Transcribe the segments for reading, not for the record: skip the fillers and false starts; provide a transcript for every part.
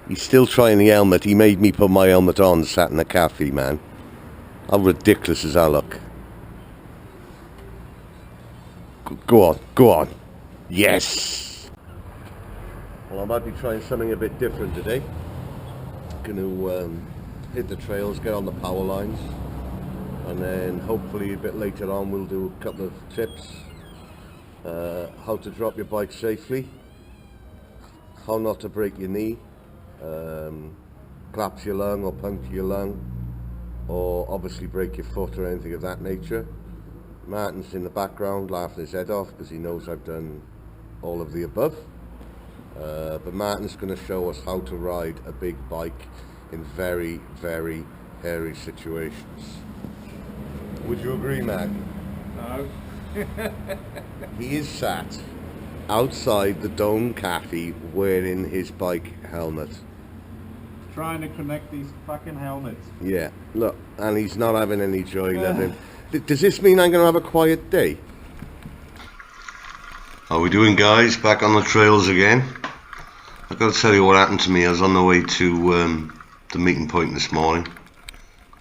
He's still trying the helmet. He made me put my helmet on, sat in a cafe, man. How ridiculous does that look? Go on, go on. Yes! Well, I might be trying something a bit different today. Gonna hit the trails, get on the power lines, and then hopefully a bit later on we'll do a couple of tips. How to drop your bike safely, how not to break your knee, collapse your lung or puncture your lung, or obviously break your foot or anything of that nature. Martin's in the background laughing his head off because he knows I've done all of the above. But Martin's going to show us how to ride a big bike in very, very hairy situations. Would you agree, Martin? No. He is sat outside the Dome Cafe wearing his bike helmet. Trying to connect these fucking helmets. Yeah, look, and he's not having any joy living. Does this mean I'm going to have a quiet day? How we doing, guys? Back on the trails again. I've got to tell you what happened to me. I was on the way to the meeting point this morning.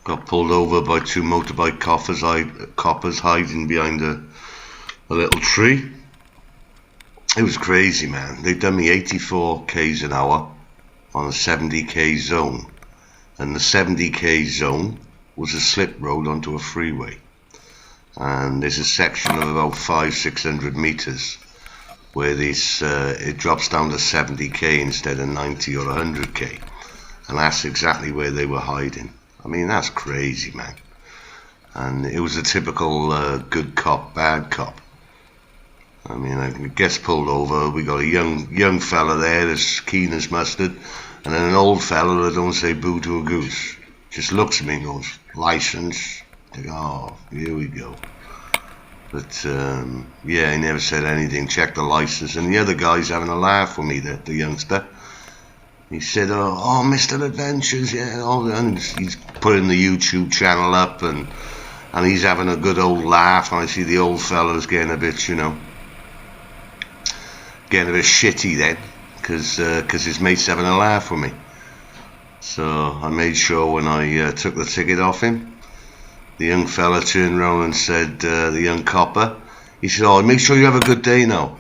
Got pulled over by two motorbike coppers hiding behind a little tree. It was crazy, man. They'd done me 84 k's an hour on a 70k zone, and the 70k zone was a slip road onto a freeway, and there's a section of about 500-600 meters where this it drops down to 70k instead of 90 or 100k, and that's exactly where they were hiding. I mean, that's crazy, man. And it was a typical good cop, bad cop. I mean, I gets pulled over. We got a young fella there that's keen as mustard, and then an old fella that don't say boo to a goose. Just looks at me and goes, "License?" I go, "Oh, here we go." But yeah, he never said anything. Checked the license, and the other guy's having a laugh with me, the youngster. He said, "Oh, Mr. Adventures, yeah." And he's putting the YouTube channel up, and he's having a good old laugh. And I see the old fella's getting a bit, getting a bit shitty then, because his mate's having a laugh with me. So I made sure when I took the ticket off him, the young fella turned around and said, the young copper, he said, "Oh, make sure you have a good day now."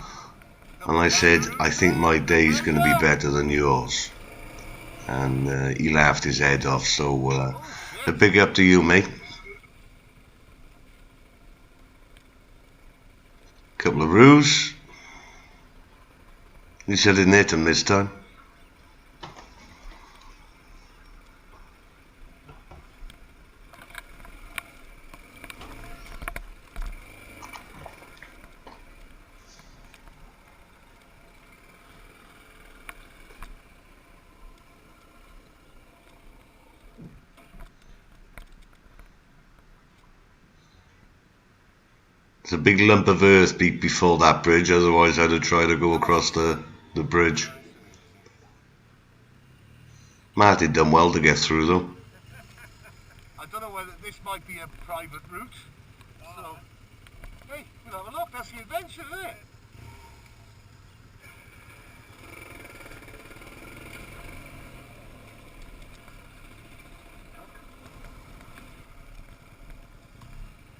And I said, "I think my day's going to be better than yours." And he laughed his head off. So a big up to you, mate. Couple of roos. At least I didn't hit him this time. It's a big lump of earth before that bridge, otherwise I'd have tried to go across the bridge. Marty done well to get through though. I don't know whether this might be a private route. So, hey, we'll have a look. That's the adventure, isn't it?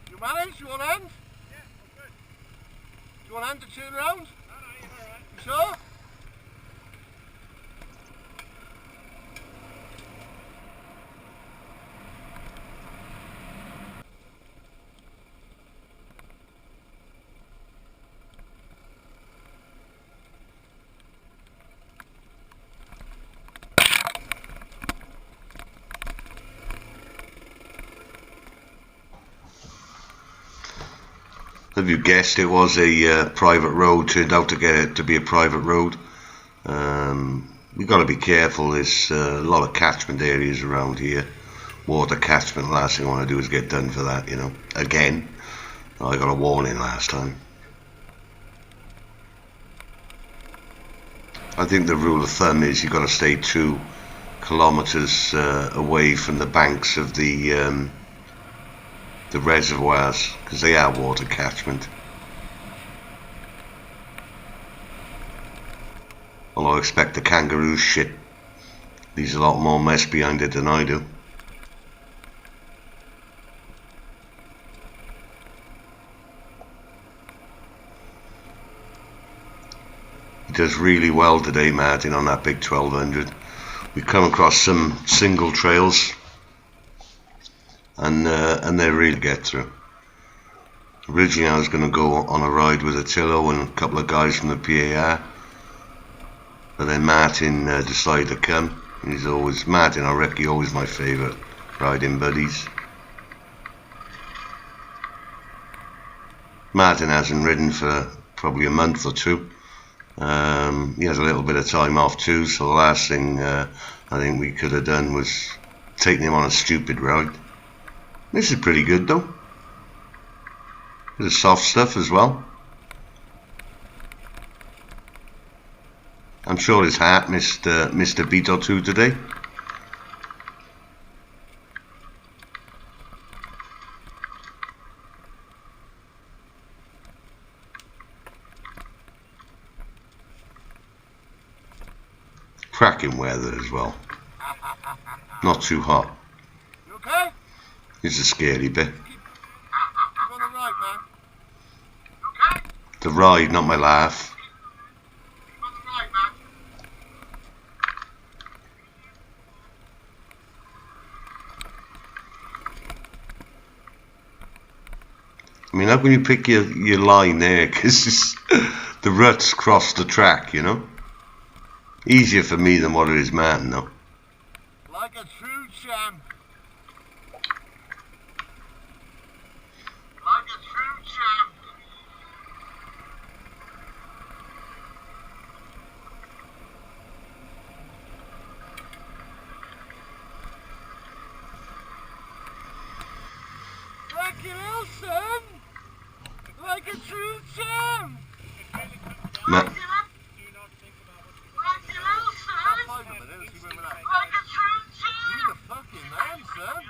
You managed? You want to end? Yeah, I'm good. Do you want hand to turn around? No, you're alright. You sure? Have you guessed it was a private road? Turned out to be a private road. We've got to be careful. There's a lot of catchment areas around here. Water catchment. Last thing I want to do is get done for that, Again. I got a warning last time. I think the rule of thumb is you've got to stay 2 kilometers away from the banks of the reservoirs, because they are water catchment. Although I expect the kangaroo shit leaves a lot more mess behind it than I do. He does really well today, Martin, on that big 1200. We've come across some single trails, and they really get through. Originally I was going to go on a ride with Attilo and a couple of guys from the PAR, but then Martin decided to come. He's always, Martin or Ricky, always my favourite riding buddies. Martin hasn't ridden for probably a month or two. He has a little bit of time off too, so the last thing I think we could have done was taking him on a stupid ride. This is pretty good though. Bit of soft stuff as well. I'm sure his heart missed a beat or two today. Cracking weather as well. Not too hot. You okay? It's a scary bit. You're on the right, man. You okay? The ride, not my laugh. You're on the right, man. I mean, how can you pick your line there? Because the ruts cross the track, you know? Easier for me than what it is Martin, though. Like a true champ. Like a true champ. Like an Wilson. Like a true champ. Ma- You're the fucking man, son.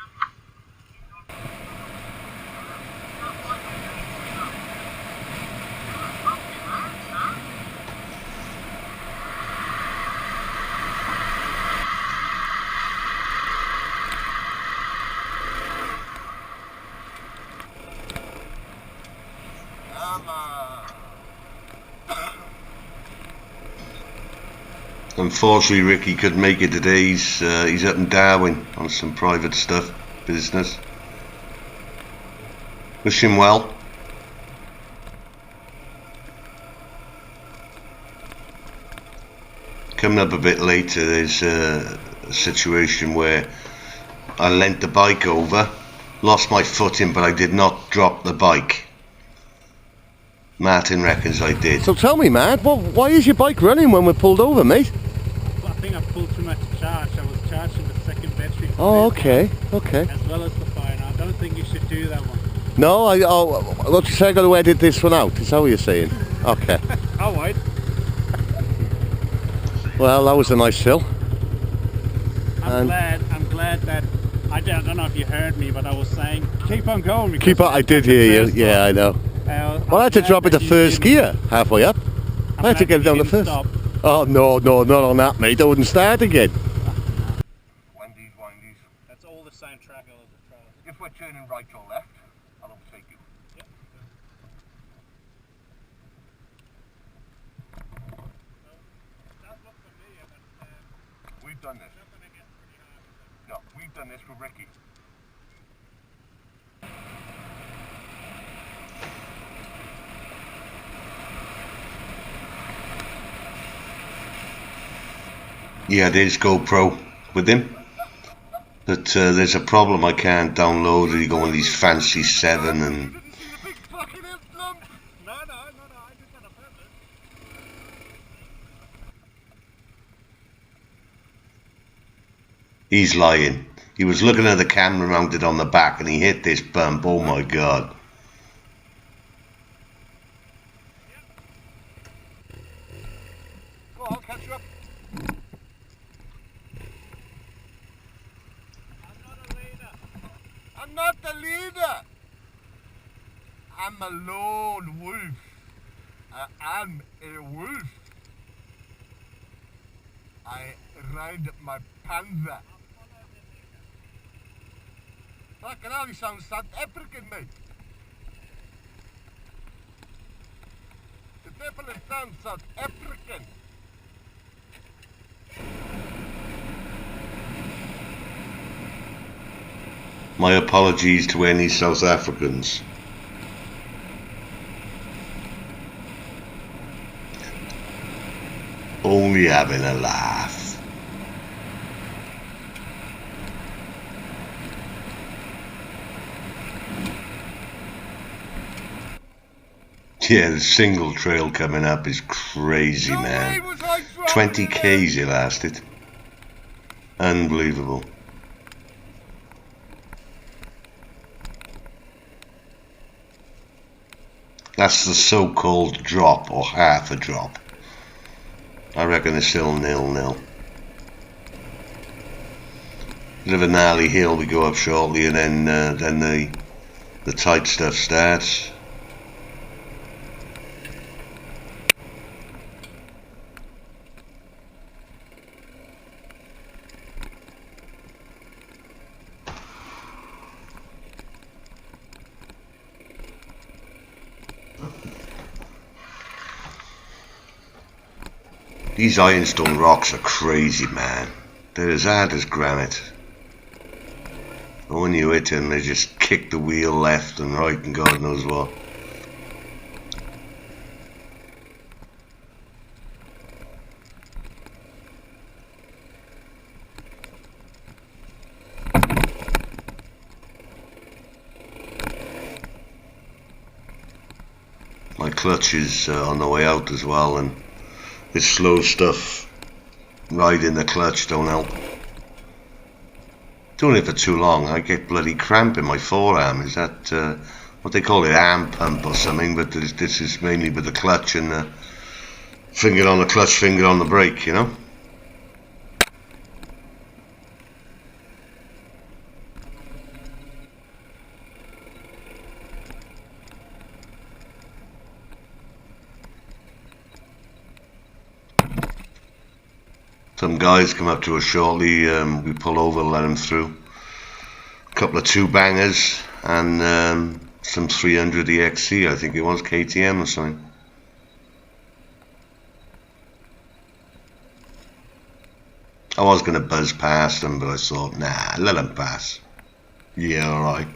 Unfortunately, Ricky couldn't make it today. He's up in Darwin on some private stuff, business. Wish him well. Coming up a bit later, there's a situation where I leant the bike over, lost my footing, but I did not drop the bike. Martin reckons I did. So tell me, man, why is your bike running when we're pulled over, mate? Well, I think I pulled too much charge. I was charging the second battery. Oh, okay, okay. As well as the fire. I don't think you should do that one. No, what you say, I got to edit this one out, is that what you're saying? Okay. All right. Well, that was a nice hill. I'm glad that, I don't know if you heard me, but I was saying, keep on going. Keep on, I did hear you, yeah, I know. Well, I had to drop it to first gear, halfway up. I had to get it down to first. Stop. Oh, no, not on that, mate. I wouldn't start again. Wendy's. That's all the same track as the trail. If we're turning right or left, I'll overtake you. Yep. That looked familiar, but We've done this. not going to get pretty hard. No, we've done this with Ricky. Yeah, there's GoPro with him. But there's a problem, I can't download it. You go on these fancy 7 and... Didn't see the big fucking hill slump. No, I did that on purpose. He's lying. He was looking at the camera mounted on the back and he hit this bump. Oh my god. Go on, I'll catch you up. I'm not the leader. I'm a lone wolf. I'm a wolf. I ride my Panzer. Fucking hell, you sound South African, mate. The people sound South African. My apologies to any South Africans. Only having a laugh. Yeah, the single trail coming up is crazy, man. 20 Ks it lasted. Unbelievable. That's the so-called drop, or half a drop. I reckon it's still 0-0. Bit of a gnarly hill we go up shortly, and then the tight stuff starts. These ironstone rocks are crazy, man. They're as hard as granite. And when you hit them, they just kick the wheel left and right and God knows what. My clutch is on the way out as well, and this slow stuff riding the clutch don't help. Doing it for too long, I get bloody cramp in my forearm. Is that what they call it, arm pump or something? But this is mainly with the clutch and the finger on the clutch, finger on the brake, you know. Some guys come up to us shortly, we pull over, let them through. A couple of 2-bangers and some 300 EXC, I think it was, KTM or something. I was going to buzz past them, but I thought, nah, let them pass. Yeah, alright.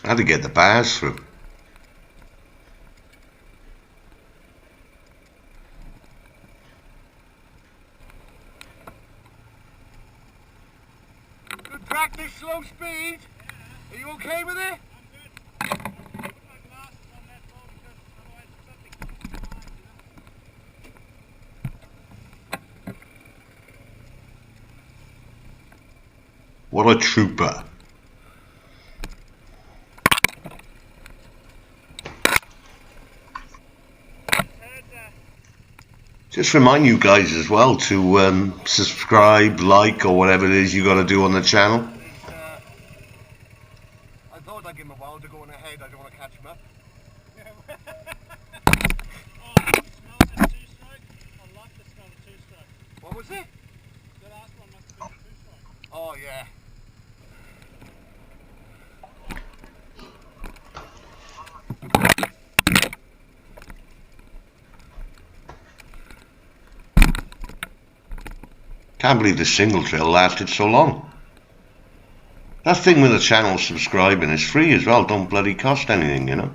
I had to get the bars through. Good practice, slow speed. Are you okay with it? What a trooper. Just remind you guys as well to subscribe, like, or whatever it is you got to do on the channel. I thought I'd give him a while to go on ahead. I don't want to catch him up. What was it? The last one must have been a 2-strike. Oh yeah. Can't believe the single trail lasted so long. That thing with the channel subscribing is free as well, don't bloody cost anything, you know.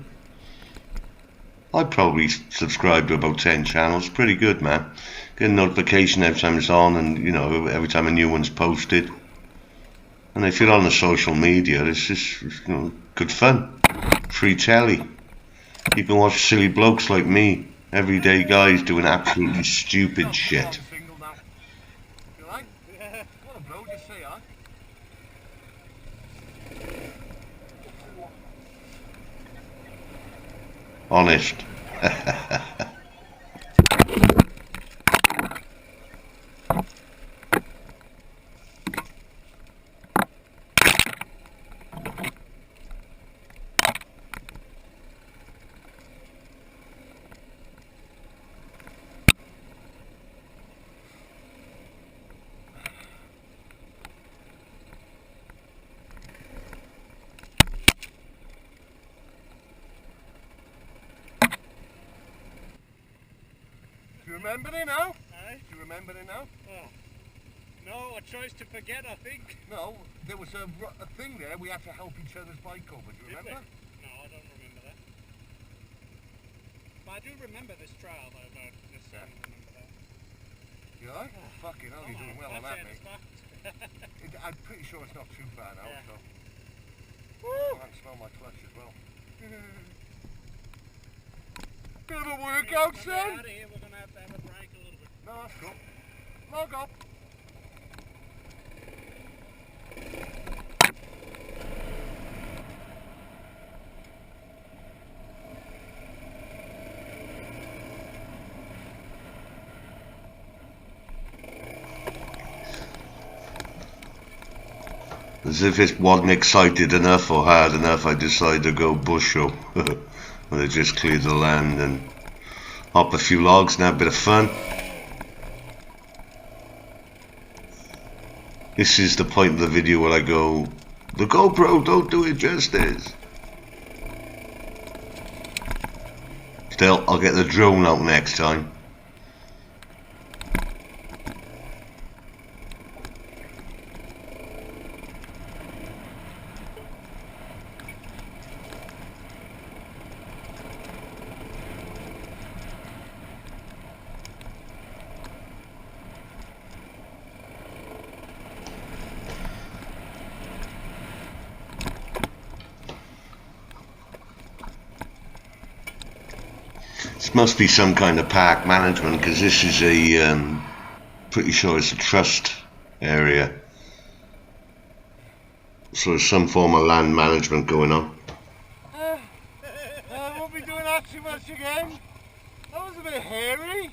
I probably subscribe to about 10 channels, pretty good, man. Get a notification every time it's on, and you know, every time a new one's posted. And if you're on the social media, it's just, you know, good fun. Free telly. You can watch silly blokes like me, everyday guys doing absolutely stupid shit. You right? Yeah. What a blow, just say, huh? Honest. Do you remember it now? Aye. Do you remember it now? Oh. No, a choice to forget, I think. No, there was a thing there, we had to help each other's bike over, do you Did remember? we? No, I don't remember that. But I do remember this trial, though, about this. I remember that. You alright? Oh, fucking hell, you're doing well on that, mate. I'm pretty sure it's not too far now, Yeah. so. Woo! I can smell my clutch as well. Bit of a workout, When we're son! out of here, we're going to have a break a little bit. No, that's cool. Log up. As if it wasn't excited enough or hard enough, I decided to go busho. Where they just cleared the land and hop a few logs and have a bit of fun. This is the point of the video where I go, the GoPro don't do it justice. Still, I'll get the drone out next time. This must be some kind of park management, because this is a, pretty sure it's a trust area. So there's some form of land management going on. Won't be doing that too much again. That was a bit hairy.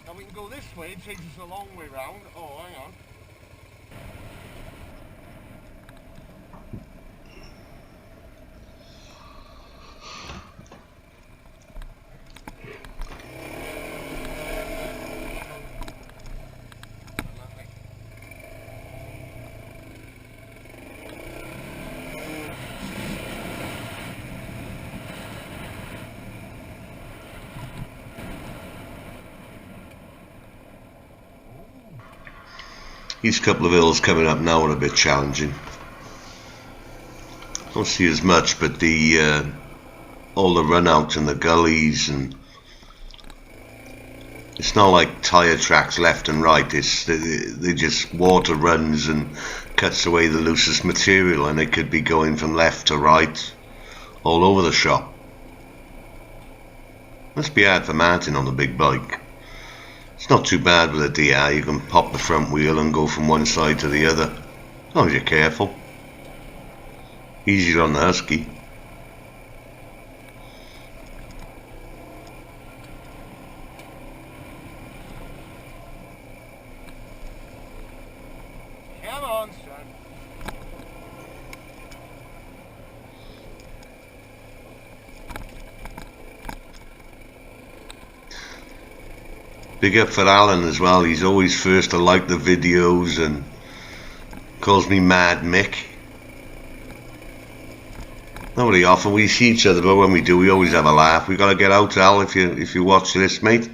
Now we can go this way, it takes us a long way round. Oh, hang on. These couple of hills coming up now are a bit challenging. Don't see as much, but the all the runouts and the gullies, and it's not like tyre tracks left and right. It's they just water runs and cuts away the loosest material, and it could be going from left to right all over the shop. Must be hard for Martin on the big bike. It's not too bad with a DR. You can pop the front wheel and go from one side to the other, as long as you're careful. Easier on the Husky. Come on, son. Big up for Alan as well. He's always first to like the videos and calls me Mad Mick. Not really often we see each other, but when we do, we always have a laugh. We gotta get out, Al, if you watch this, mate.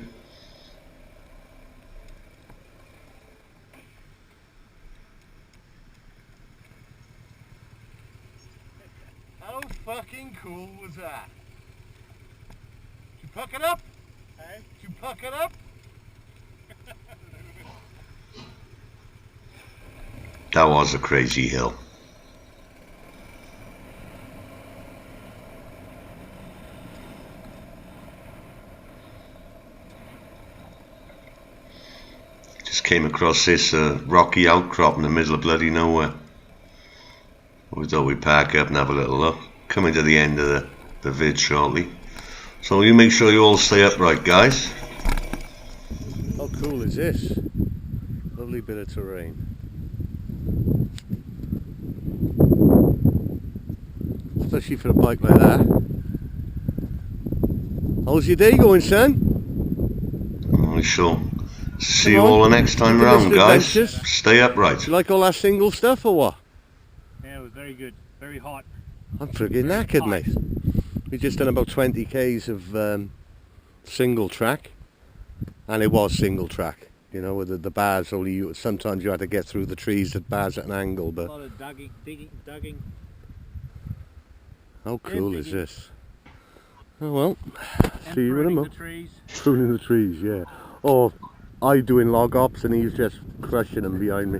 How fucking cool was that? Did you puck it up? Hey? Did you puck it up? That was a crazy hill. Just came across this rocky outcrop in the middle of bloody nowhere. We thought we'd park up and have a little look. Coming to the end of the vid shortly. So you make sure you all stay upright, guys. How cool is this? Lovely bit of terrain. Especially for a bike like that. How's your day going, son? We shall see you Come on, all the next time looking round, for guys. adventures. Stay upright. You like all that single stuff or what? Yeah, it was very good. Very hot. I'm friggin' knackered, mate. We just done about 20 k's of single track, and it was single track. You know, with the bars only. Sometimes you had to get through the trees at bars at an angle, A but lot of dugging. how cool is digging. this? Oh well, And see you in a pruning month. the trees. Pruning the trees, yeah. Or I doing log ops and he's just crushing them behind me.